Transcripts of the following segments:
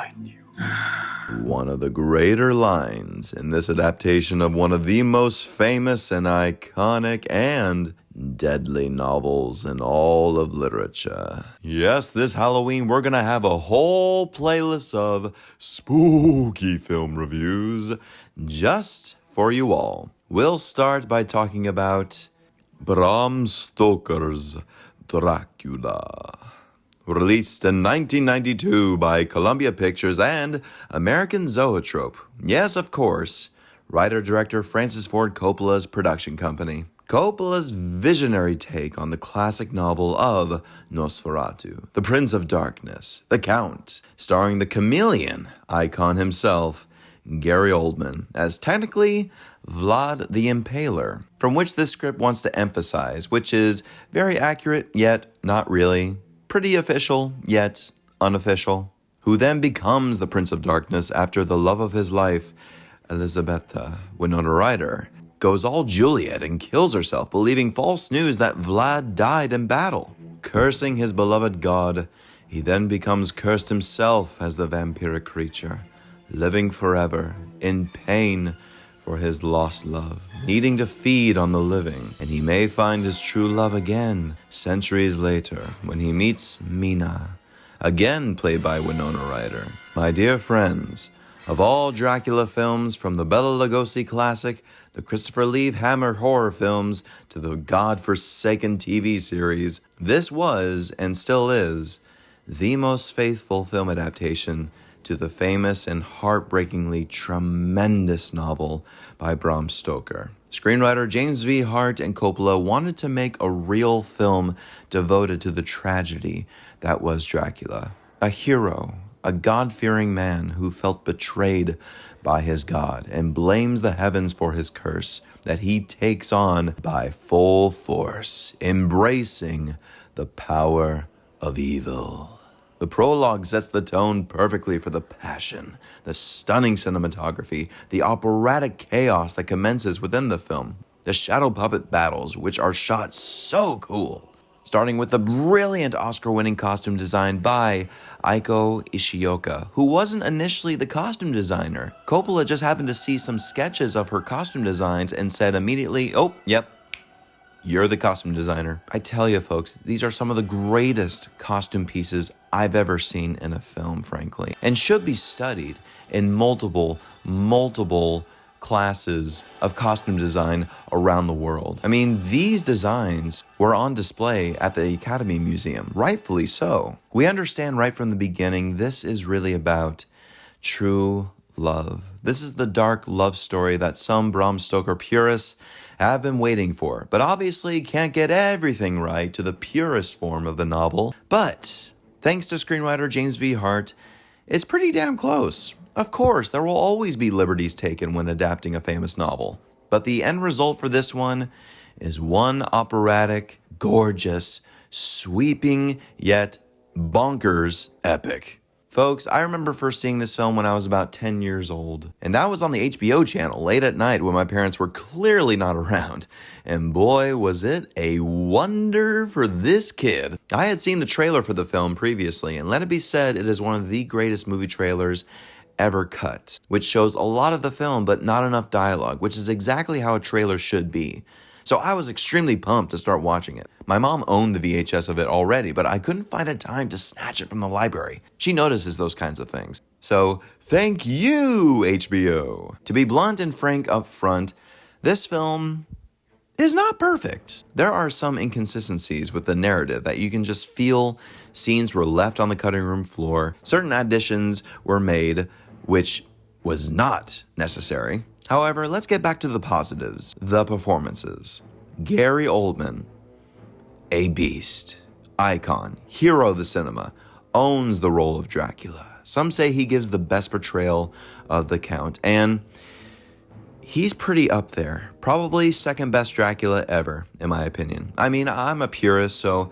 find you. One of the greater lines in this adaptation of one of the most famous and iconic and deadly novels in all of literature. Yes, this Halloween we're gonna have a whole playlist of spooky film reviews just for you all. We'll start by talking about Bram Stoker's Dracula. Released in 1992 by Columbia Pictures and American Zoetrope. Yes, of course, writer-director Francis Ford Coppola's production company. Coppola's visionary take on the classic novel of Nosferatu, the Prince of Darkness, the Count, starring the chameleon icon himself, Gary Oldman, as technically Vlad the Impaler, from which this script wants to emphasize, which is very accurate, yet not really. Pretty official, yet unofficial, who then becomes the Prince of Darkness after the love of his life, Elizabetha, Winona Ryder, goes all Juliet and kills herself, believing false news that Vlad died in battle. Cursing his beloved god, he then becomes cursed himself as the vampiric creature, living forever in pain for his lost love, needing to feed on the living, and he may find his true love again centuries later when he meets Mina, again played by Winona Ryder. My dear friends, of all Dracula films, from the Bela Lugosi classic, the Christopher Lee Hammer horror films, to the god-forsaken TV series, this was, and still is, the most faithful film adaptation to the famous and heartbreakingly tremendous novel by Bram Stoker. Screenwriter James V. Hart and Coppola wanted to make a real film devoted to the tragedy that was Dracula. A hero, a God-fearing man who felt betrayed by his god and blames the heavens for his curse that he takes on by full force, embracing the power of evil. The prologue sets the tone perfectly for the passion, the stunning cinematography, the operatic chaos that commences within the film, the shadow puppet battles, which are shot so cool. Starting with the brilliant Oscar-winning costume design by Eiko Ishioka, who wasn't initially the costume designer. Coppola just happened to see some sketches of her costume designs and said immediately, "Oh, yep, you're the costume designer." I tell you folks, these are some of the greatest costume pieces I've ever seen in a film, frankly, and should be studied in multiple classes of costume design around the world. I mean, these designs were on display at the Academy Museum, rightfully so. We understand right from the beginning, this is really about true love. This is the dark love story that some Bram Stoker purists have been waiting for, but obviously can't get everything right to the purest form of the novel. But thanks to screenwriter James V. Hart, it's pretty damn close. Of course, there will always be liberties taken when adapting a famous novel, but the end result for this one is one operatic, gorgeous, sweeping, yet bonkers epic. Folks, I remember first seeing this film when I was about 10 years old, and that was on the HBO channel late at night when my parents were clearly not around, and boy was it a wonder for this kid. I had seen the trailer for the film previously, and let it be said, it is one of the greatest movie trailers ever cut, which shows a lot of the film but not enough dialogue, which is exactly how a trailer should be. So I was extremely pumped to start watching it. My mom owned the VHS of it already, but I couldn't find a time to snatch it from the library. She notices those kinds of things. So thank you, HBO. To be blunt and frank up front, this film is not perfect. There are some inconsistencies with the narrative that you can just feel. Scenes were left on the cutting room floor. Certain additions were made, which was not necessary. However, let's get back to the positives. The performances. Gary Oldman, a beast, icon, hero of the cinema, owns the role of Dracula. Some say he gives the best portrayal of the Count, and he's pretty up there. Probably second best Dracula ever, in my opinion. I mean, I'm a purist, so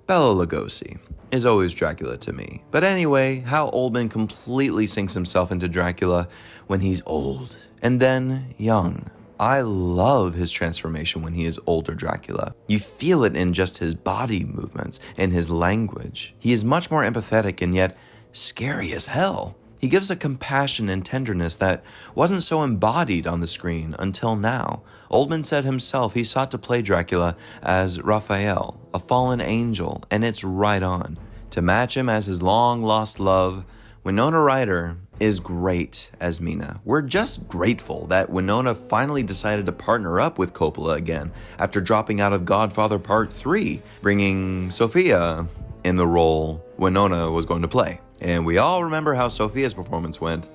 Bela Lugosi is always Dracula to me. But anyway, how Oldman completely sinks himself into Dracula when he's old and then young. I love his transformation when he is older Dracula. You feel it in just his body movements and his language. He is much more empathetic and yet scary as hell. He gives a compassion and tenderness that wasn't so embodied on the screen until now. Oldman said himself he sought to play Dracula as Raphael, a fallen angel, and it's right on. To match him as his long-lost love, Winona Ryder is great as Mina. We're just grateful that Winona finally decided to partner up with Coppola again after dropping out of Godfather Part 3, bringing Sophia in the role Winona was going to play. And we all remember how Sophia's performance went.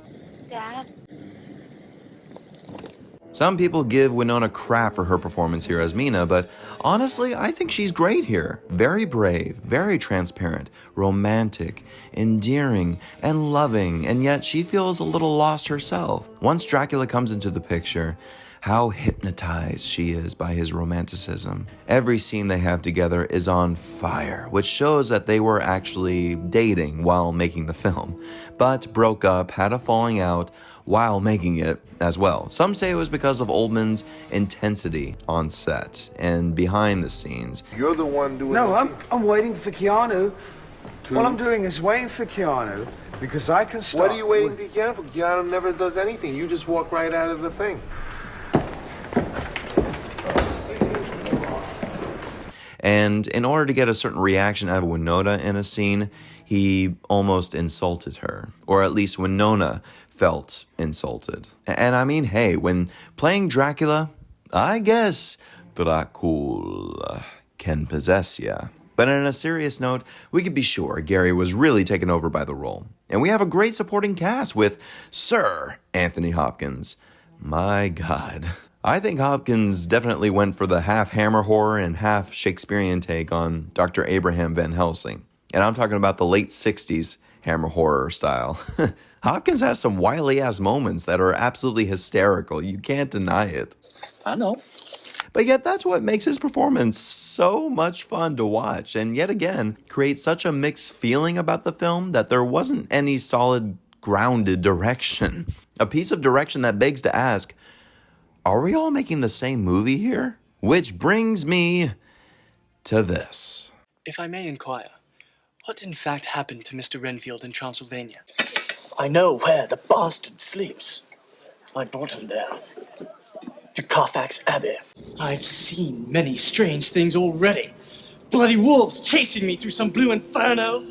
Dad? Some people give Winona crap for her performance here as Mina, but honestly, I think she's great here. Very brave, very transparent, romantic, endearing, and loving, and yet she feels a little lost herself. Once Dracula comes into the picture, how hypnotized she is by his romanticism. Every scene they have together is on fire, which shows that they were actually dating while making the film, but broke up, had a falling out while making it as well. Some say it was because of Oldman's intensity on set and behind the scenes. You're the one doing No, I'm waiting for Keanu. To- All I'm doing is waiting for Keanu because I can start. What are you waiting for Keanu for? Keanu never does anything. You just walk right out of the thing. And in order to get a certain reaction out of Winona in a scene, he almost insulted her. Or at least Winona felt insulted. And I mean, hey, when playing Dracula, I guess Dracula can possess ya. But on a serious note, we could be sure Cary was really taken over by the role. And we have a great supporting cast with Sir Anthony Hopkins. My God. I think Hopkins definitely went for the half Hammer horror and half Shakespearean take on Dr. Abraham Van Helsing. And I'm talking about the late 60s Hammer horror style. Hopkins has some wily-ass moments that are absolutely hysterical. You can't deny it. I know. But yet that's what makes his performance so much fun to watch. And yet again, creates such a mixed feeling about the film that there wasn't any solid, grounded direction. A piece of direction that begs to ask, are we all making the same movie here? Which brings me to this. If I may inquire, what in fact happened to Mr. Renfield in Transylvania? I know where the bastard sleeps. I brought him there. To Carfax Abbey. I've seen many strange things already. Bloody wolves chasing me through some blue inferno.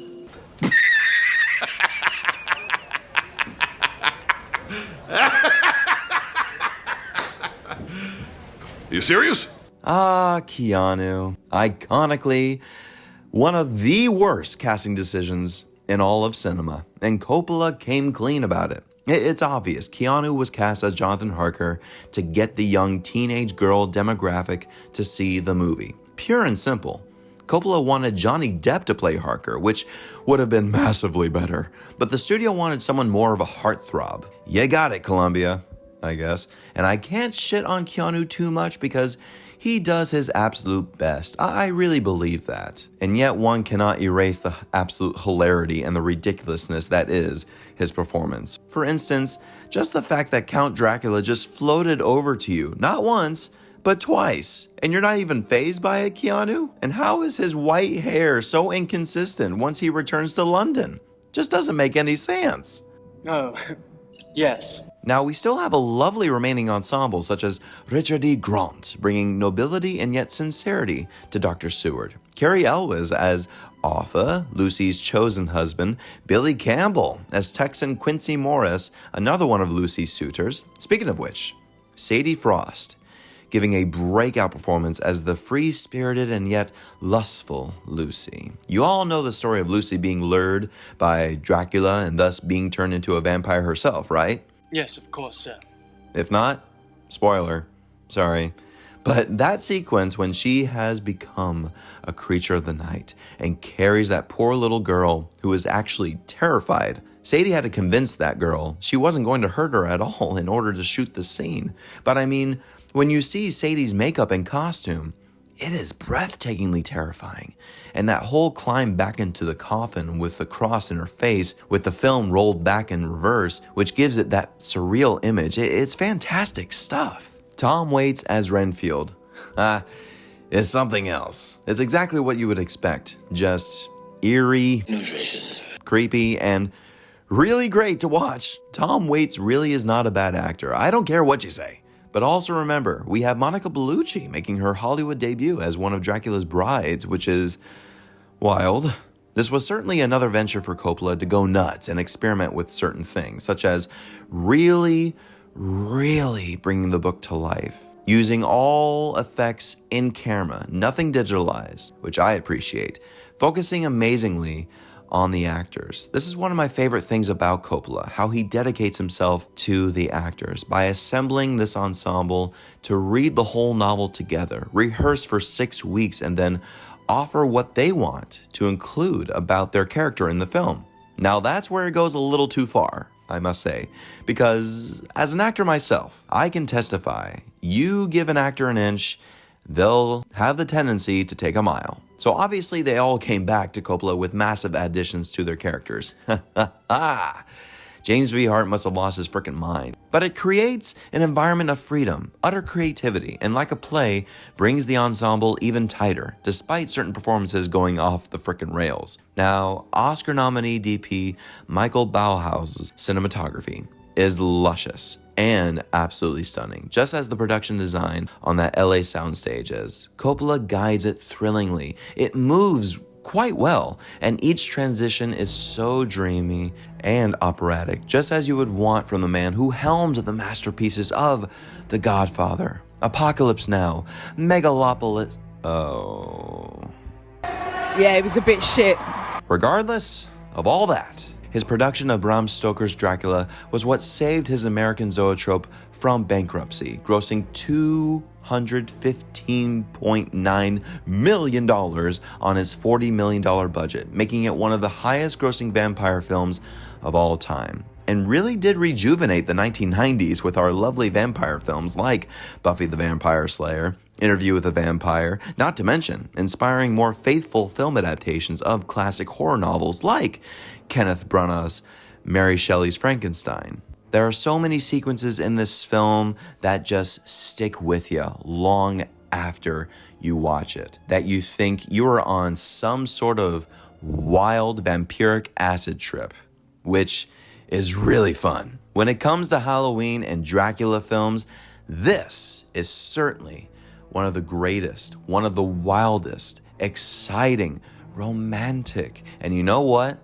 You serious? Ah, Keanu. Iconically, one of the worst casting decisions in all of cinema, and Coppola came clean about it. It's obvious. Keanu was cast as Jonathan Harker to get the young teenage girl demographic to see the movie. Pure and simple. Coppola wanted Johnny Depp to play Harker, which would have been massively better, but the studio wanted someone more of a heartthrob. You got it, Columbia, I guess. And I can't shit on Keanu too much because he does his absolute best. I really believe that. And yet one cannot erase the absolute hilarity and the ridiculousness that is his performance. For instance, just the fact that Count Dracula just floated over to you, not once, but twice. And you're not even fazed by it, Keanu? And how is his white hair so inconsistent once he returns to London? Just doesn't make any sense. Oh, yes. Now, we still have a lovely remaining ensemble such as richardegrant, bringing nobility and yet sincerity to Dr. Seward. Caryelwes as Arthur, Lucy's chosen husband. Billy Campbell as Texan Quincy Morris, another one of Lucy's suitors. Speaking of which, Sadie Frost, giving a breakout performance as the free-spirited and yet lustful Lucy. You all know the story of Lucy being lured by Dracula and thus being turned into a vampire herself, right? Yes, of course, sir. If not, spoiler, sorry. But that sequence when she has become a creature of the night and carries that poor little girl who is actually terrified. Sadie had to convince that girl she wasn't going to hurt her at all in order to shoot the scene. But I mean, when you see Sadie's makeup and costume, it is breathtakingly terrifying. And that whole climb back into the coffin with the cross in her face, with the film rolled back in reverse, which gives it that surreal image. It's fantastic stuff. Tom Waits as Renfield. Is something else. It's exactly what you would expect. Just eerie, Nutritious. creepy, and really great to watch. Tom Waits really is not a bad actor. I don't care what you say. But also remember, we have Monica Bellucci making her Hollywood debut as one of Dracula's brides, which is wild. This was certainly another venture for Coppola to go nuts and experiment with certain things, such as really bringing the book to life, using all effects in camera, nothing digitalized, which I appreciate, focusing amazingly on the actors. This is one of my favorite things about Coppola, how he dedicates himself to the actors by assembling this ensemble to read the whole novel together, rehearse for 6 weeks, and then offer what they want to include about their character in the film. Now that's where it goes a little too far, I must say, because as an actor myself, I can testify, you give an actor an inch, they'll have the tendency to take a mile. So obviously they all came back to Coppola with massive additions to their characters. James V. Hart must have lost his frickin' mind. But it creates an environment of freedom, utter creativity, and like a play, brings the ensemble even tighter, despite certain performances going off the frickin' rails. Now, Oscar nominee DP Michael Bauhaus's cinematography is luscious and absolutely stunning, just as the production design on that LA soundstage is. Coppola guides it thrillingly. It moves quite well, and each transition is so dreamy and operatic, just as you would want from the man who helmed the masterpieces of The Godfather, Apocalypse Now, Megalopolis. Oh. Yeah, it was a bit shit. Regardless of all that, his production of Bram Stoker's Dracula was what saved his American zoetrope from bankruptcy, grossing $215.9 million on its $40 million budget, making it one of the highest grossing vampire films of all time. And really did rejuvenate the 1990s with our lovely vampire films like Buffy the Vampire Slayer, Interview with a Vampire, not to mention inspiring more faithful film adaptations of classic horror novels like Kenneth Branagh's Mary Shelley's Frankenstein. There are so many sequences in this film that just stick with you long after you watch it, that you think you are on some sort of wild vampiric acid trip, which is really fun. When it comes to Halloween and Dracula films, this is certainly one of the greatest, one of the wildest, exciting, romantic, and you know what?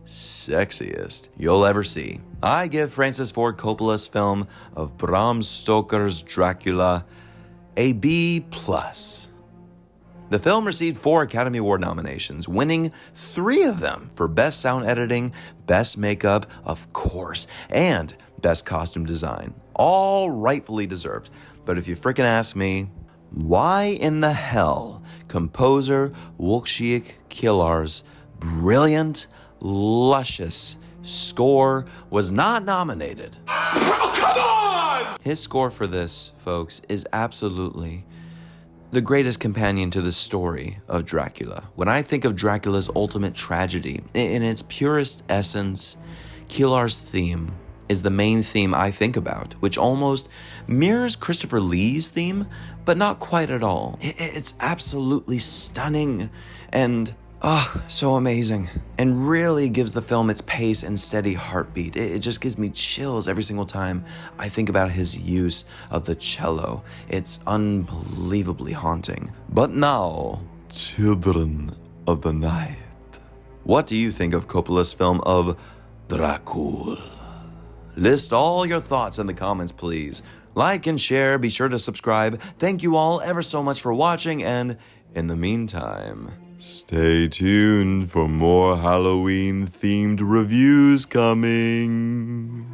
Sexiest you'll ever see. I give Francis Ford Coppola's film of Bram Stoker's Dracula a B+. The film received 4 Academy Award nominations, winning 3 of them for Best Sound Editing, Best Makeup, of course, and Best Costume Design. All rightfully deserved. But if you frickin' ask me, why in the hell composer Wojciech Kilar's brilliant, luscious score was not nominated? Oh, come on! His score for this, folks, is absolutely the greatest companion to the story of Dracula. When I think of Dracula's ultimate tragedy, in its purest essence, Kilar's theme is the main theme I think about, which almost mirrors Christopher Lee's theme, but not quite at all. It's absolutely stunning and so amazing, and really gives the film its pace and steady heartbeat. It just gives me chills every single time I think about his use of the cello. It's unbelievably haunting. But now, children of the night, what do you think of Coppola's film of Dracula? List all your thoughts in the comments, please. Like and share, be sure to subscribe. Thank you all ever so much for watching, and in the meantime, stay tuned for more Halloween-themed reviews coming.